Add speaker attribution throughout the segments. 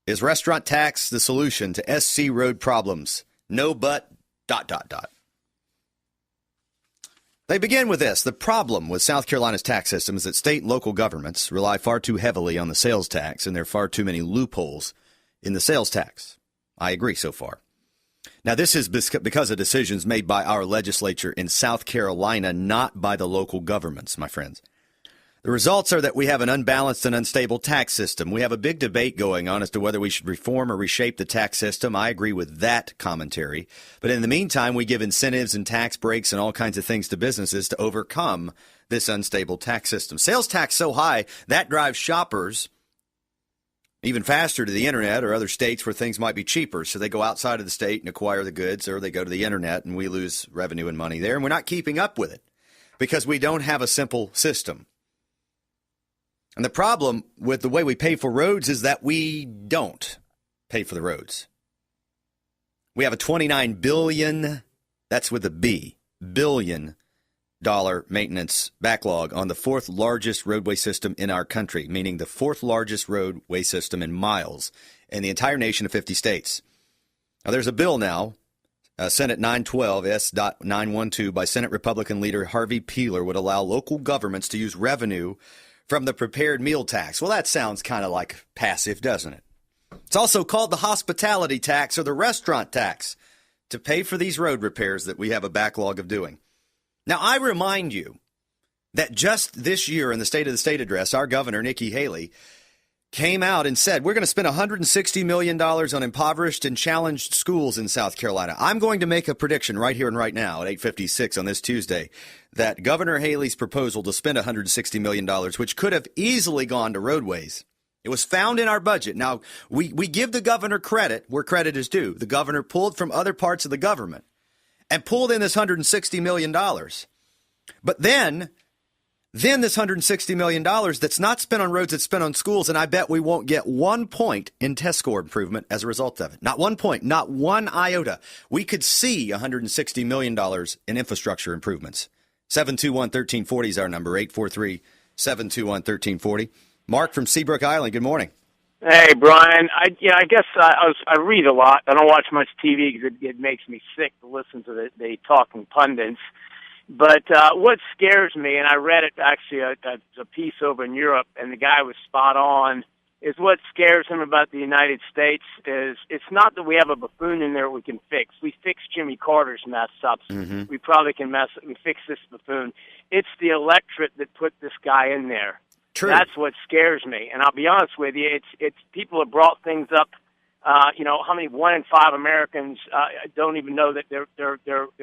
Speaker 1: Is restaurant tax the solution to SC road problems? No, but ... They begin with this. The problem with South Carolina's tax system is that state and local governments rely far too heavily on the sales tax, and there are far too many loopholes in the sales tax. I agree so far. Now, this is because of decisions made by our legislature in South Carolina, not by the local governments, my friends. The results are that we have an unbalanced and unstable tax system. We have a big debate going on as to whether we should reform or reshape the tax system. I agree with that commentary. But in the meantime, we give incentives and tax breaks and all kinds of things to businesses to overcome this unstable tax system. Sales tax so high, that drives shoppers even faster to the internet or other states where things might be cheaper. So they go outside of the state and acquire the goods, or they go to the internet and we lose revenue and money there. And we're not keeping up with it because we don't have a simple system. And the problem with the way we pay for roads is that we don't pay for the roads. We have a $29 billion, that's with a B, billion dollar maintenance backlog on the fourth largest roadway system in our country, meaning the fourth largest roadway system in miles in the entire nation of 50 states. Now, there's a bill now, Senate 912 S.912 by Senate Republican leader Harvey Peeler would allow local governments to use revenue from the prepared meal tax. Well, that sounds kind of like passive, doesn't it? It's also called the hospitality tax or the restaurant tax to pay for these road repairs that we have a backlog of doing. Now, I remind you that just this year in the State of the State address, our governor, Nikki Haley, came out and said, we're going to spend $160 million on impoverished and challenged schools in South Carolina. I'm going to make a prediction right here and right now at 8:56 on this Tuesday that Governor Haley's proposal to spend $160 million, which could have easily gone to roadways, it was found in our budget. Now, we give the governor credit where credit is due. The governor pulled from other parts of the government and pulled in this $160 million. But then this $160 million that's not spent on roads, it's spent on schools, and I bet we won't get 1 point in test score improvement as a result of it. Not 1 point, not one iota. We could see $160 million in infrastructure improvements. 721-1340 is our number, 843-721-1340. Mark from Seabrook Island, good morning.
Speaker 2: Hey, Brian. I guess I read a lot. I don't watch much TV because it makes me sick to listen to the talking pundits. But what scares me, and I read it actually a piece over in Europe, and the guy was spot on, is what scares him about the United States is it's not that we have a buffoon in there we can fix. We fixed Jimmy Carter's mess-ups. Mm-hmm. We probably can fix this buffoon. It's the electorate that put this guy in there.
Speaker 1: True.
Speaker 2: That's what scares me. And I'll be honest with you, it's people have brought things up. How many 1 in 5 Americans don't even know that their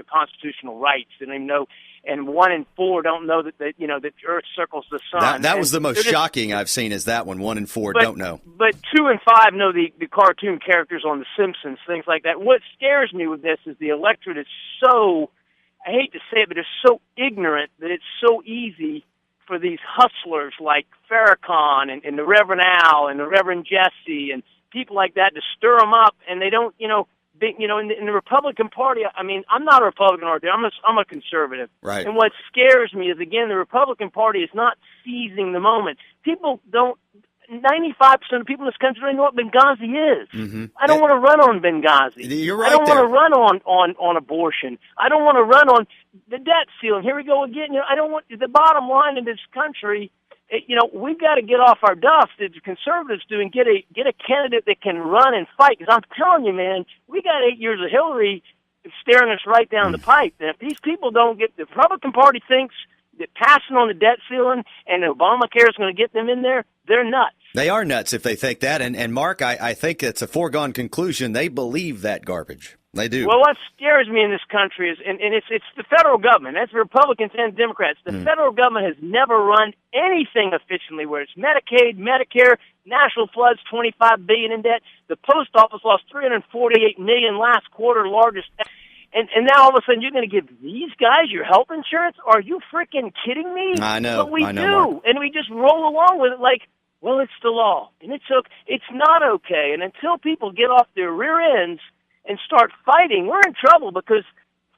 Speaker 2: constitutional rights. They don't even know, and 1 in 4 don't know that that the Earth circles the sun.
Speaker 1: That was the most shocking I've seen. Is that one 1 in 4 don't know?
Speaker 2: But 2 in 5 know the cartoon characters on The Simpsons, things like that. What scares me with this is the electorate is so, I hate to say it, but it's so ignorant that it's so easy for these hustlers like Farrakhan and the Reverend Al and the Reverend Jesse and people like that to stir them up, and they don't, in the Republican Party. I mean, I'm not a Republican or I'm a conservative.
Speaker 1: Right.
Speaker 2: And what scares me is, again, the Republican Party is not seizing the moment. People don't. 95% of people in this country don't know what Benghazi is. Mm-hmm. I don't want to run on Benghazi.
Speaker 1: You're right.
Speaker 2: I don't want to run on abortion. I don't want to run on the debt ceiling. Here we go again. I don't want the bottom line in this country. We've got to get off our duff, as the conservatives do, and get a candidate that can run and fight. Because I'm telling you, man, we got 8 years of Hillary staring us right down the pipe. And if these people don't get, the Republican Party thinks that passing on the debt ceiling and Obamacare is going to get them in there, they're nuts.
Speaker 1: They are nuts if they think that. And Mark, I think it's a foregone conclusion. They believe that garbage. They do.
Speaker 2: Well, what scares me in this country is, and it's the federal government. That's Republicans and Democrats. The federal government has never run anything efficiently, where it's Medicaid, Medicare, national floods, $25 billion in debt. The post office lost $348 million last quarter, largest. And now all of a sudden you're going to give these guys your health insurance? Are you freaking kidding me?
Speaker 1: I know.
Speaker 2: But we do,
Speaker 1: Mark.
Speaker 2: and we just roll along with it like, well, it's the law, and it's okay. It's not okay. And until people get off their rear ends and start fighting, we're in trouble, because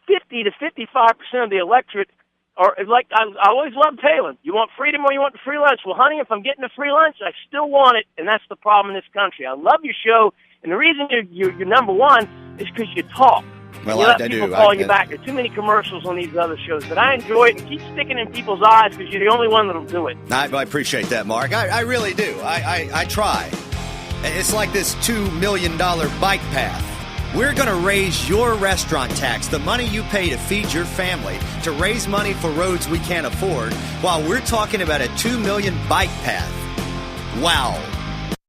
Speaker 2: 50 to 55% of the electorate Or like I always loved Palin. You want freedom or you want the free lunch? Well, honey, if I'm getting the free lunch, I still want it, and that's the problem in this country. I love your show, and the reason you're number one is because you talk.
Speaker 1: Well,
Speaker 2: you let
Speaker 1: I
Speaker 2: people
Speaker 1: do.
Speaker 2: call you back. There are too many commercials on these other shows, but I enjoy it and keep sticking in people's eyes because you're the only one that'll do it.
Speaker 1: I appreciate that, Mark. I really do. I try. It's like this $2 million bike path. We're going to raise your restaurant tax, the money you pay to feed your family, to raise money for roads we can't afford, while we're talking about a $2 million bike path. Wow.